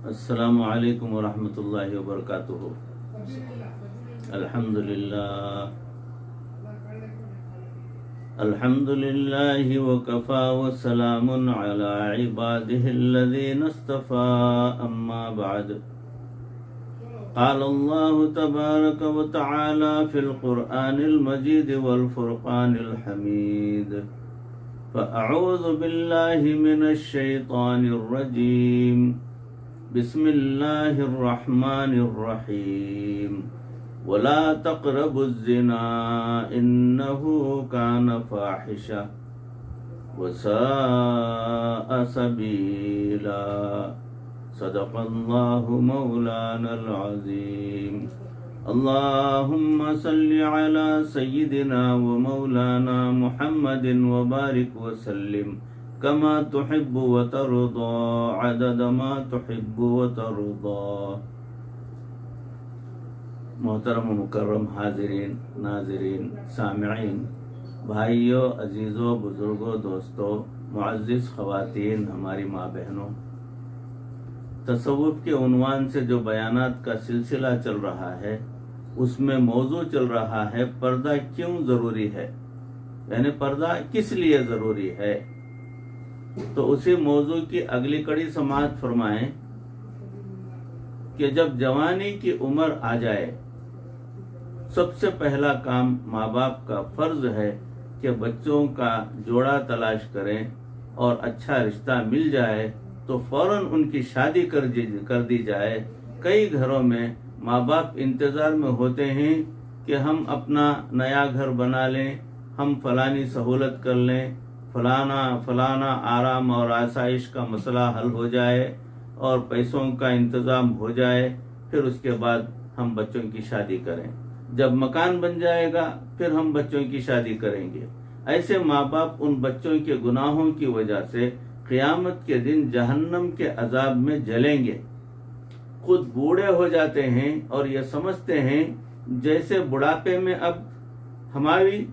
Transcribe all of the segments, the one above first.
السلام علیکم ورحمۃ اللہ وبرکاتہ۔ الحمد للہ وکفا وسلام علی عبادہ الذین اصطفى اما بعد قال اللہ تبارک وتعالی فی القرآن المجید والفرقان الحمید فاعوذ باللہ من الشیطان الرجیم بسم اللہ الرحمن الرحیم ولا تقربوا الزنا انه كان فاحشا وساء سبيلا صدق اللہ مولانا العظیم۔ اللهم صل على سيدنا ومولانا محمد وبارك وسلم كما تحب وترضى عدد ما تحب وترضى۔ محترم و مکرم حاضرین، ناظرین، سامعین، بھائیوں، عزیزوں، بزرگوں، دوستوں، معزز خواتین، ہماری ماں بہنوں، تصوف کے عنوان سے جو بیانات کا سلسلہ چل رہا ہے اس میں موضوع چل رہا ہے پردہ کیوں ضروری ہے، یعنی پردہ کس لیے ضروری ہے۔ تو اسی موضوع کی اگلی کڑی سماعت فرمائیں کہ جب جوانی کی عمر آ جائے، سب سے پہلا کام ماں باپ کا فرض ہے کہ بچوں کا جوڑا تلاش کریں اور اچھا رشتہ مل جائے تو فوراً ان کی شادی کر دی جائے۔ کئی گھروں میں ماں باپ انتظار میں ہوتے ہیں کہ ہم اپنا نیا گھر بنا لیں، ہم فلانی سہولت کر لیں، فلانا آرام اور آسائش کا مسئلہ حل ہو جائے اور پیسوں کا انتظام ہو جائے، پھر اس کے بعد ہم بچوں کی شادی کریں۔ جب مکان بن جائے گا پھر ہم بچوں کی شادی کریں گے۔ ایسے ماں باپ ان بچوں کے گناہوں کی وجہ سے قیامت کے دن جہنم کے عذاب میں جلیں گے۔ خود بوڑھے ہو جاتے ہیں اور یہ سمجھتے ہیں جیسے بڑھاپے میں اب ہماری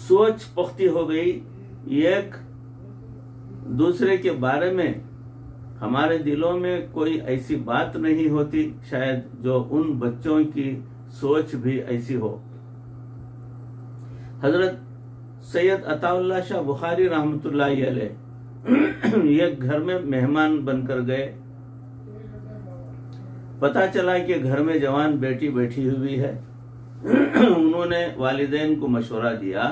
سوچ پختہ ہو گئی، ایک دوسرے کے بارے میں ہمارے دلوں میں کوئی ایسی بات نہیں ہوتی، شاید جو ان بچوں کی سوچ بھی ایسی ہو۔ حضرت سید عطا اللہ شاہ بخاری رحمۃ اللہ علیہ ایک گھر میں مہمان بن کر گئے۔ پتہ چلا کہ گھر میں جوان بیٹی بیٹھی ہوئی ہے۔ انہوں نے والدین کو مشورہ دیا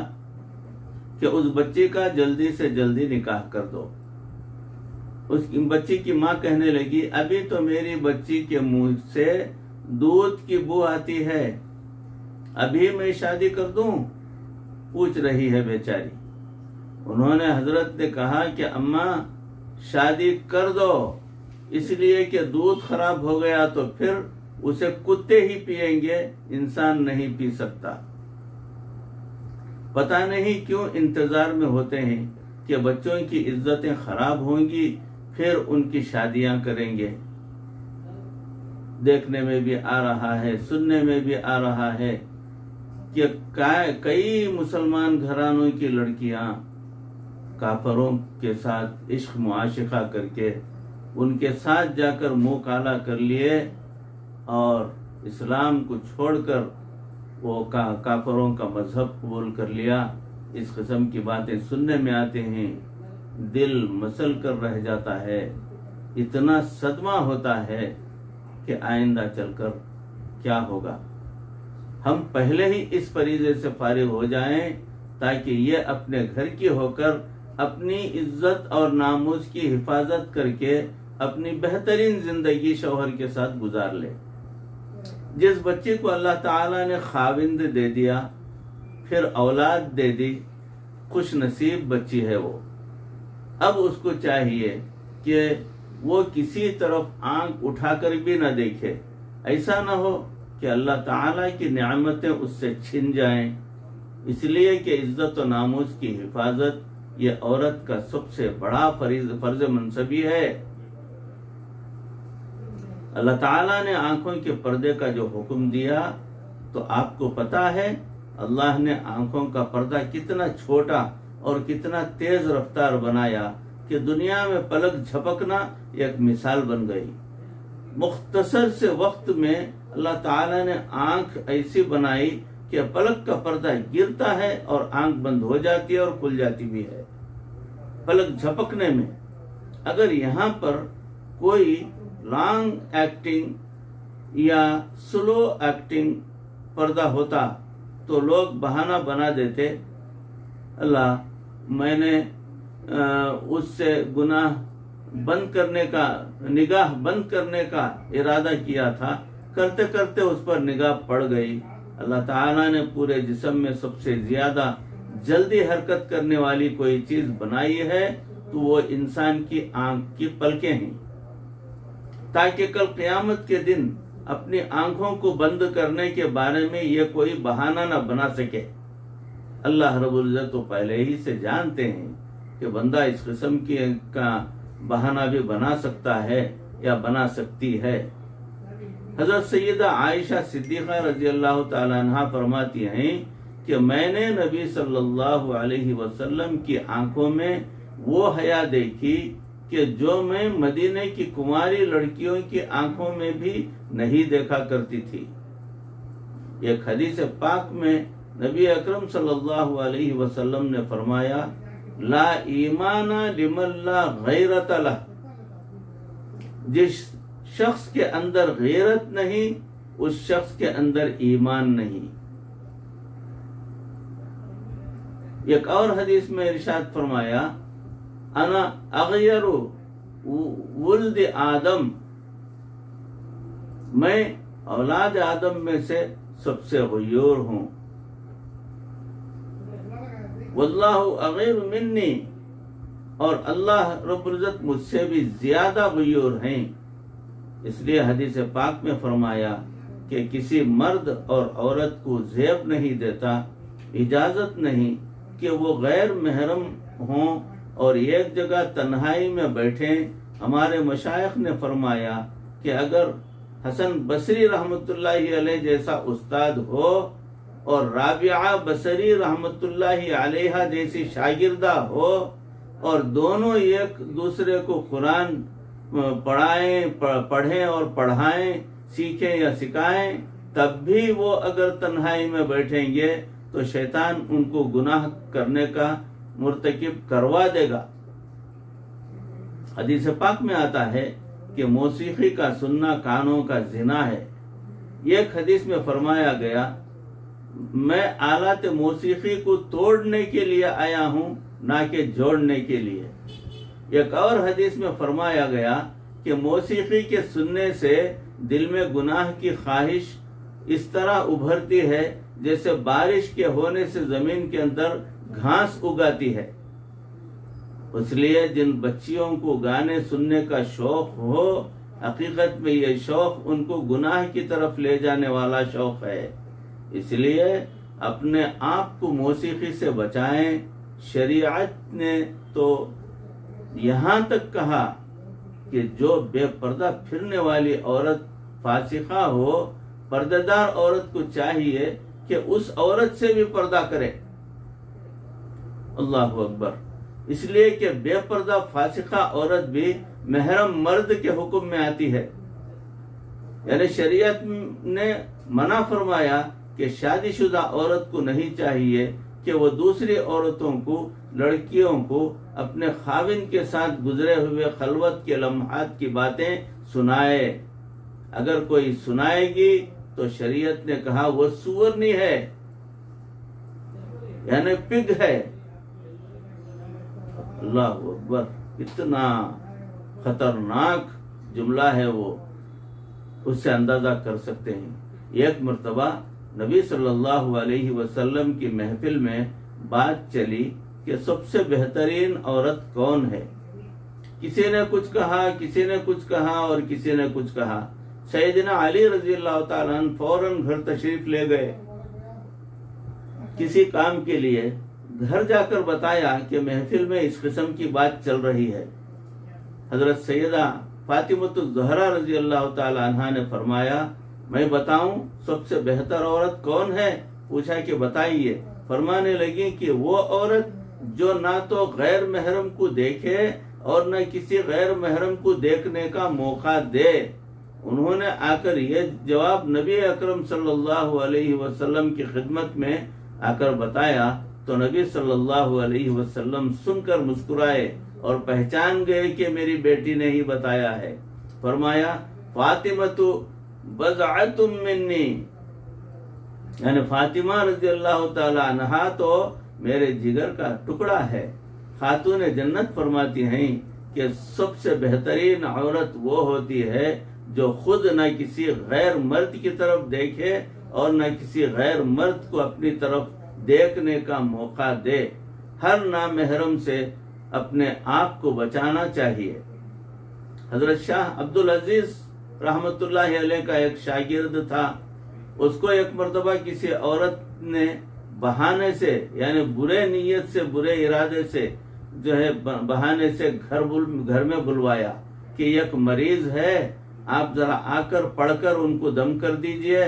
کہ اس بچی کا جلدی سے جلدی نکاح کر دو۔ اس بچی کی ماں کہنے لگی، ابھی تو میری بچی کے منہ سے دودھ کی بو آتی ہے، ابھی میں شادی کر دوں؟ پوچھ رہی ہے بیچاری۔ انہوں نے حضرت نے کہا کہ اماں شادی کر دو، اس لیے کہ دودھ خراب ہو گیا تو پھر اسے کتے ہی پئیں گے، انسان نہیں پی سکتا۔ پتہ نہیں کیوں انتظار میں ہوتے ہیں کہ بچوں کی عزتیں خراب ہوں گی پھر ان کی شادیاں کریں گے۔ دیکھنے میں بھی آ رہا ہے، سننے میں بھی آ رہا ہے کہ کئی مسلمان گھرانوں کی لڑکیاں کافروں کے ساتھ عشق معاشقہ کر کے ان کے ساتھ جا کر منہ کالا کر لیے اور اسلام کو چھوڑ کر وہ کافروں کا مذہب قبول کر لیا۔ اس قسم کی باتیں سننے میں آتے ہیں، دل مسل کر رہ جاتا ہے، اتنا صدمہ ہوتا ہے کہ آئندہ چل کر کیا ہوگا۔ ہم پہلے ہی اس فریضے سے فارغ ہو جائیں تاکہ یہ اپنے گھر کی ہو کر اپنی عزت اور ناموس کی حفاظت کر کے اپنی بہترین زندگی شوہر کے ساتھ گزار لے۔ جس بچی کو اللہ تعالیٰ نے خاوند دے دیا، پھر اولاد دے دی، خوش نصیب بچی ہے وہ۔ اب اس کو چاہیے کہ وہ کسی طرف آنکھ اٹھا کر بھی نہ دیکھے، ایسا نہ ہو کہ اللہ تعالیٰ کی نعمتیں اس سے چھن جائیں۔ اس لیے کہ عزت و ناموس کی حفاظت یہ عورت کا سب سے بڑا فرض منصبی ہے۔ اللہ تعالیٰ نے آنکھوں کے پردے کا جو حکم دیا تو آپ کو پتا ہے اللہ نے آنکھوں کا پردہ کتنا چھوٹا اور کتنا تیز رفتار بنایا کہ کہ دنیا میں پلک جھپکنا ایک مثال بن گئی. مختصر سے وقت میں اللہ تعالیٰ نے آنکھ ایسی بنائی کہ پلک کا پردہ گرتا ہے اور آنکھ بند ہو جاتی ہے اور کھل جاتی بھی ہے پلک جھپکنے میں. اگر یہاں پر کوئی لانگ ایکٹنگ یا سلو ایکٹنگ پردہ ہوتا تو لوگ بہانہ بنا دیتے، اللہ میں نے اس سے گناہ بند کرنے کا، نگاہ بند کرنے کا ارادہ کیا تھا، کرتے کرتے اس پر نگاہ پڑ گئی. اللہ تعالیٰ نے پورے جسم میں سب سے زیادہ جلدی حرکت کرنے والی کوئی چیز بنائی ہے تو وہ انسان کی آنکھ کی پلکیں ہیں، تاکہ کل قیامت کے دن اپنی آنکھوں کو بند کرنے کے بارے میں یہ کوئی بہانہ نہ بنا سکے. اللہ رب العزت تو پہلے ہی سے جانتے ہیں کہ بندہ اس قسم کی کا بہانہ بھی بنا سکتا ہے یا بنا سکتی ہے. حضرت سیدہ عائشہ صدیقہ رضی اللہ تعالیٰ عنہ فرماتی ہیں کہ میں نے نبی صلی اللہ علیہ وسلم کی آنکھوں میں وہ حیا دیکھی کہ جو میں مدینے کی کماری لڑکیوں کی آنکھوں میں بھی نہیں دیکھا کرتی تھی. ایک حدیث پاک میں نبی اکرم صلی اللہ علیہ وسلم نے فرمایا لا ایمان لمن لا غیرت لہ، جس شخص کے اندر غیرت نہیں اس شخص کے اندر ایمان نہیں. ایک اور حدیث میں ارشاد فرمایا انا اغیر ولد آدم، میں اولاد آدم میں سے سب سے غیور ہوں. واللہ اغیر منی، اور اللہ رب العزت مجھ سے بھی زیادہ غیور ہیں. اس لیے حدیث پاک میں فرمایا کہ کسی مرد اور عورت کو زیب نہیں دیتا، اجازت نہیں کہ وہ غیر محرم ہوں اور ایک جگہ تنہائی میں بیٹھیں. ہمارے مشائخ نے فرمایا کہ اگر حسن بصری رحمت اللہ علیہ جیسا استاد ہو اور رابعہ بصری رحمت اللہ علیہ جیسی شاگردہ ہو اور دونوں ایک دوسرے کو قرآن پڑھیں اور پڑھائیں، سیکھیں یا سکھائیں، تب بھی وہ اگر تنہائی میں بیٹھیں گے تو شیطان ان کو گناہ کرنے کا مرتکب کروا دے گا. حدیث پاک میں آتا ہے کہ موسیقی کا سننا کانوں کا زنا ہے. ایک حدیث میں فرمایا گیا میں آلات موسیقی کو توڑنے کے لیے آیا ہوں نہ کہ جوڑنے کے لیے. ایک اور حدیث میں فرمایا گیا کہ موسیقی کے سننے سے دل میں گناہ کی خواہش اس طرح ابھرتی ہے جیسے بارش کے ہونے سے زمین کے اندر گھاس اگاتی ہے. اس لیے جن بچیوں کو گانے سننے کا شوق ہو، حقیقت میں یہ شوق ان کو گناہ کی طرف لے جانے والا شوق ہے. اس لیے اپنے آپ کو موسیقی سے بچائیں. شریعت نے تو یہاں تک کہا کہ جو بے پردہ پھرنے والی عورت فاسقہ ہو، پردہ دار عورت کو چاہیے کہ اس عورت سے بھی پردہ کرے. اللہ اکبر. اس لیے کہ بے پردہ فاسقہ عورت بھی محرم مرد کے حکم میں آتی ہے. یعنی شریعت نے منع فرمایا کہ شادی شدہ عورت کو نہیں چاہیے کہ وہ دوسری عورتوں کو، لڑکیوں کو اپنے خاوند کے ساتھ گزرے ہوئے خلوت کے لمحات کی باتیں سنائے. اگر کوئی سنائے گی تو شریعت نے کہا وہ سورنی ہے، یعنی پگ ہے. اللہ اکبر. اتنا خطرناک جملہ ہے وہ، اس سے اندازہ کر سکتے ہیں. ایک مرتبہ نبی صلی اللہ علیہ وسلم کی محفل میں بات چلی کہ سب سے بہترین عورت کون ہے. کسی نے کچھ کہا، کسی نے کچھ کہا اور کسی نے کچھ کہا. سیدنا علی رضی اللہ تعالیٰ عنہ فوراً گھر تشریف لے گئے کسی کام کے لیے. گھر جا کر بتایا کہ محفل میں اس قسم کی بات چل رہی ہے. حضرت سیدہ فاطمۃ الزہرا رضی اللہ تعالیٰ عنہ نے فرمایا میں بتاؤں سب سے بہتر عورت کون ہے؟ پوچھا کہ بتائیے. فرمانے لگی کہ وہ عورت جو نہ تو غیر محرم کو دیکھے اور نہ کسی غیر محرم کو دیکھنے کا موقع دے۔ انہوں نے آ کر یہ جواب نبی اکرم صلی اللہ علیہ وسلم کی خدمت میں آ کر بتایا تو نبی صلی اللہ علیہ وسلم سن کر مسکرائے اور پہچان گئے کہ میری بیٹی نے ہی بتایا ہے۔ فرمایا فاطمہ بضعۃ منی، یعنی فاطمہ رضی اللہ تعالی عنہا تو میرے جگر کا ٹکڑا ہے۔ خاتون جنت فرماتی ہیں کہ سب سے بہترین عورت وہ ہوتی ہے جو خود نہ کسی غیر مرد کی طرف دیکھے اور نہ کسی غیر مرد کو اپنی طرف دیکھنے کا موقع دے۔ ہر نامحرم سے اپنے آپ کو بچانا چاہیے۔ حضرت شاہ عبدالعزیز رحمت اللہ علیہ کا ایک شاگرد تھا، اس کو ایک مرتبہ کسی عورت نے بہانے سے، یعنی برے نیت سے، برے ارادے سے جو ہے بہانے سے گھر میں بلوایا کہ ایک مریض ہے، آپ ذرا آ کر پڑھ کر ان کو دم کر دیجئے۔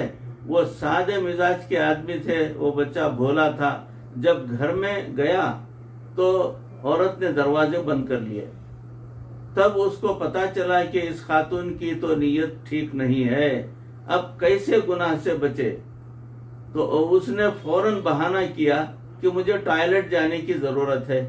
وہ سادے مزاج کے آدمی تھے، وہ بچہ بھولا تھا۔ جب گھر میں گیا تو عورت نے دروازے بند کر لیے۔ تب اس کو پتا چلا کہ اس خاتون کی تو نیت ٹھیک نہیں ہے، اب کیسے گناہ سے بچے؟ تو اس نے فوراً بہانہ کیا کہ مجھے ٹوائلٹ جانے کی ضرورت ہے۔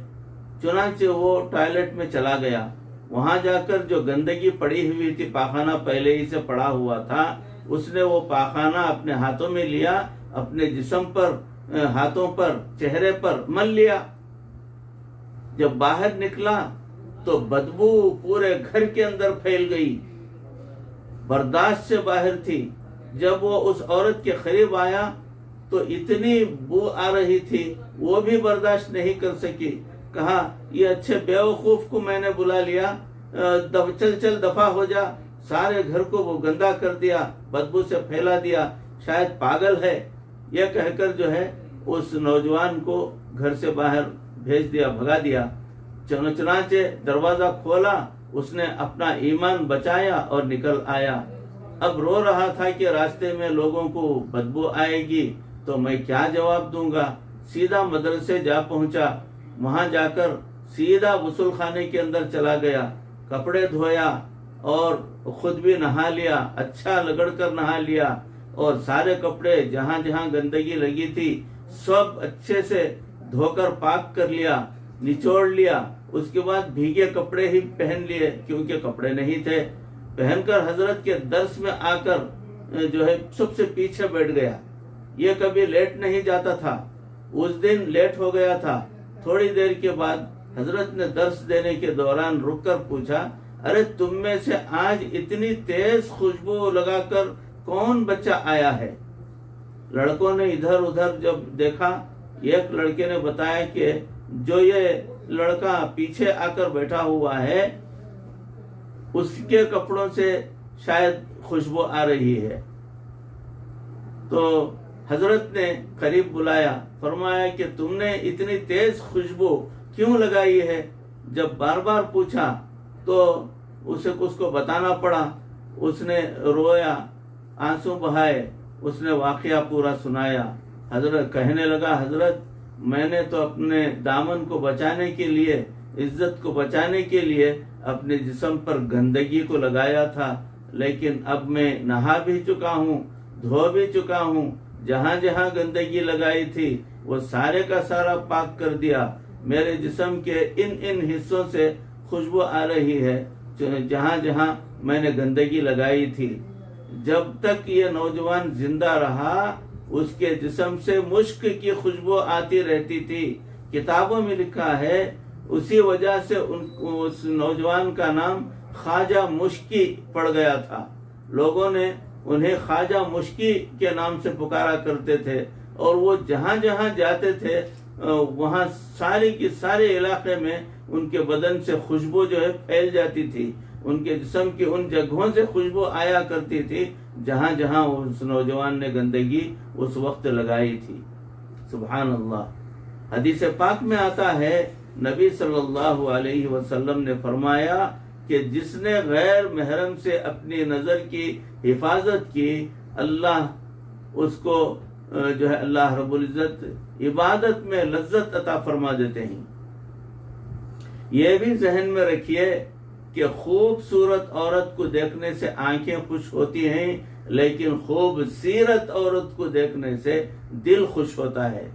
چنانچہ وہ ٹوائلٹ میں چلا گیا۔ وہاں جا کر جو گندگی پڑی ہوئی تھی، پاخانہ پہلے ہی سے پڑا ہوا تھا، اس نے وہ پاخانہ اپنے ہاتھوں میں لیا، اپنے جسم پر، ہاتھوں پر، چہرے پر مل لیا۔ جب باہر نکلا تو بدبو پورے گھر کے اندر پھیل گئی، برداشت سے باہر تھی۔ جب وہ اس عورت کے قریب آیا تو اتنی بو آ رہی تھی، وہ بھی برداشت نہیں کر سکی۔ کہا یہ اچھے بیوقوف کو میں نے بلا لیا، چل دفع ہو جا، سارے گھر کو وہ گندا کر دیا، بدبو سے پھیلا دیا، شاید پاگل ہے۔ یہ کہہ کر جو ہے اس نوجوان کو گھر سے باہر بھیج دیا، بھگا دیا۔ چنانچہ دروازہ کھولا، اس نے اپنا ایمان بچایا اور نکل آیا۔ اب رو رہا تھا کہ راستے میں لوگوں کو بدبو آئے گی تو میں کیا جواب دوں گا۔ سیدھا مدرسے جا پہنچا، وہاں جا کر سیدھا غسل خانے کے اندر چلا گیا، کپڑے دھویا اور خود بھی نہا لیا، اچھا لگڑ کر نہا لیا، اور سارے کپڑے جہاں جہاں گندگی لگی تھی سب اچھے سے دھو کر پاک کر لیا، نچوڑ لیا۔ اس کے بعد بھیگے کپڑے ہی پہن لیے کیونکہ کپڑے نہیں تھے۔ پہن کر حضرت کے درس میں آ کر جو ہے سب سے پیچھے بیٹھ گیا۔ یہ کبھی لیٹ نہیں جاتا تھا، اس دن لیٹ ہو گیا تھا۔ تھوڑی دیر کے بعد حضرت نے درس دینے کے دوران رک کر پوچھا، ارے تم میں سے آج اتنی تیز خوشبو لگا کر کون بچہ آیا ہے؟ لڑکوں نے ادھر ادھر جب دیکھا، ایک لڑکے نے بتایا کہ جو یہ لڑکا پیچھے آ کر بیٹھا ہوا ہے اس کے کپڑوں سے شاید خوشبو آ رہی ہے۔ تو حضرت نے قریب بلایا، فرمایا کہ تم نے اتنی تیز خوشبو کیوں لگائی ہے؟ جب بار بار پوچھا تو اس کو بتانا پڑا۔ اس نے رویا، آنسو بہائے، اس نے واقعہ پورا سنایا۔ حضرت کہنے لگا، حضرت میں نے تو اپنے دامن کو بچانے کے لیے، عزت کو بچانے کے لیے اپنے جسم پر گندگی کو لگایا تھا، لیکن اب میں نہا بھی چکا ہوں، دھو بھی چکا ہوں، جہاں جہاں گندگی لگائی تھی وہ سارے کا سارا پاک کر دیا۔ میرے جسم کے ان حصوں سے خوشبو آ رہی ہے جہاں جہاں میں نے گندگی لگائی تھی۔ جب تک یہ نوجوان زندہ رہا اس کے جسم سے مشک کی خوشبو آتی رہتی تھی۔ کتابوں میں لکھا ہے اسی وجہ سے اس نوجوان کا نام خواجہ مشکی پڑ گیا تھا۔ لوگوں نے انہیں خواجہ مشکی کے نام سے پکارا کرتے تھے، اور وہ جہاں جہاں جاتے تھے وہاں سارے کے سارے علاقے میں ان کے بدن سے خوشبو جو ہے پھیل جاتی تھی، ان کے جسم کی ان جگہوں سے خوشبو آیا کرتی تھی جہاں جہاں اس نوجوان نے گندگی اس وقت لگائی تھی۔ سبحان اللہ۔ حدیث پاک میں آتا ہے، نبی صلی اللہ علیہ وسلم نے فرمایا کہ جس نے غیر محرم سے اپنی نظر کی حفاظت کی، اللہ اس کو جو ہے اللہ رب العزت عبادت میں لذت عطا فرما دیتے ہیں۔ یہ بھی ذہن میں رکھیے کہ خوبصورت عورت کو دیکھنے سے آنکھیں خوش ہوتی ہیں، لیکن خوبصورت عورت کو دیکھنے سے دل خوش ہوتا ہے۔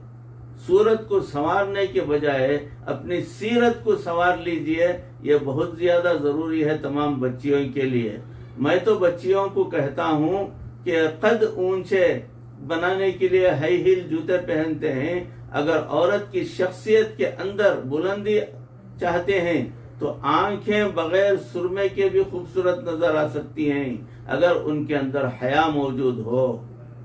صورت کو سنوارنے کے بجائے اپنی سیرت کو سنوار لیجئے، یہ بہت زیادہ ضروری ہے تمام بچیوں کے لیے۔ میں تو بچیوں کو کہتا ہوں کہ قد اونچے بنانے کے لیے ہائی ہیل جوتے پہنتے ہیں، اگر عورت کی شخصیت کے اندر بلندی چاہتے ہیں تو آنکھیں بغیر سرمے کے بھی خوبصورت نظر آ سکتی ہیں اگر ان کے اندر حیا موجود ہو،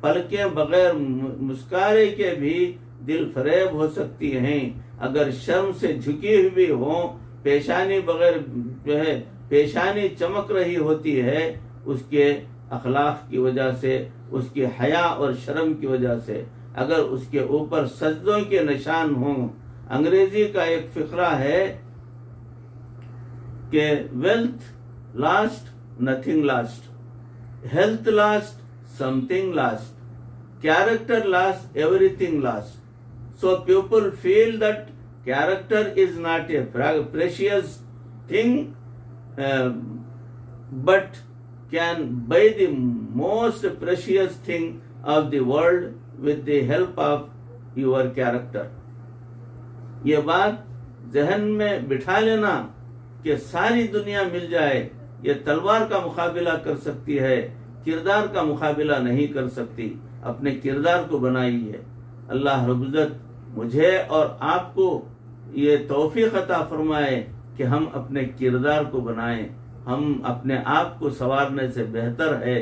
پلکیں بغیر مسکارے کے بھی دل فریب ہو سکتی ہیں، اگر شرم سے جھکی ہوئی ہوں، پیشانی بغیر جو ہے پیشانی چمک رہی ہوتی ہے، اس کے اخلاق کی وجہ سے، اس کی حیا اور شرم کی وجہ سے، اگر اس کے اوپر سجدوں کے نشان ہوں۔ انگریزی کا ایک فقرہ ہے کہ wealth last nothing last, health last some thing last, character last, everything last. So people feel that character is not a precious thing, but can buy the most precious thing of the world with the help of your character. یہ بات ذہن میں بٹھا لینا کہ ساری دنیا مل جائے، یہ تلوار کا مقابلہ کر سکتی ہے، کردار کا مقابلہ نہیں کر سکتی۔ اپنے کردار کو بنائیے۔ اللہ رب العزت مجھے اور آپ کو یہ توفیق عطا فرمائے کہ ہم اپنے کردار کو بنائیں۔ ہم اپنے آپ کو سنوارنے سے بہتر ہے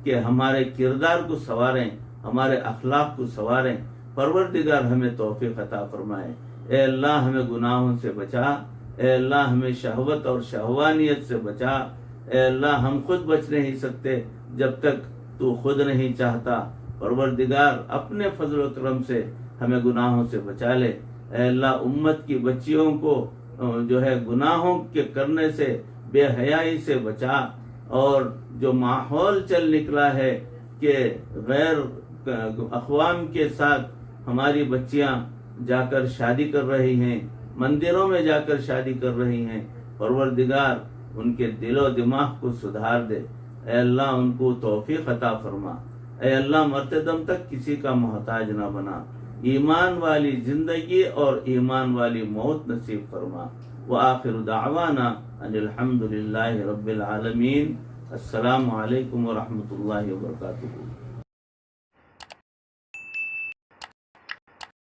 کہ ہمارے کردار کو سنواریں، ہمارے اخلاق کو سنواریں۔ پروردگار ہمیں توفیق عطا فرمائے۔ اے اللہ ہمیں گناہوں سے بچا، اے اللہ ہمیں شہوت اور شہوانیت سے بچا۔ اے اللہ ہم خود بچ نہیں سکتے جب تک تو خود نہیں چاہتا۔ پروردگار اپنے فضل و کرم سے ہمیں گناہوں سے بچا لے۔ اے اللہ امت کی بچیوں کو جو ہے گناہوں کے کرنے سے، بے حیائی سے بچا، اور جو ماحول چل نکلا ہے کہ غیر اقوام کے ساتھ ہماری بچیاں جا کر شادی کر رہی ہیں، مندروں میں جا کر شادی کر رہی ہیں، پروردگار ان کے دل و دماغ کو سدھار دے۔ اے اللہ ان کو توفیق عطا فرما۔ اے اللہ مرتے دم تک کسی کا محتاج نہ بنا، ایمان والی زندگی اور ایمان والی موت نصیب فرما۔ وآخر دعوانا ان الحمد للہ رب العالمین۔ السلام علیکم ورحمۃ اللہ وبرکاتہ۔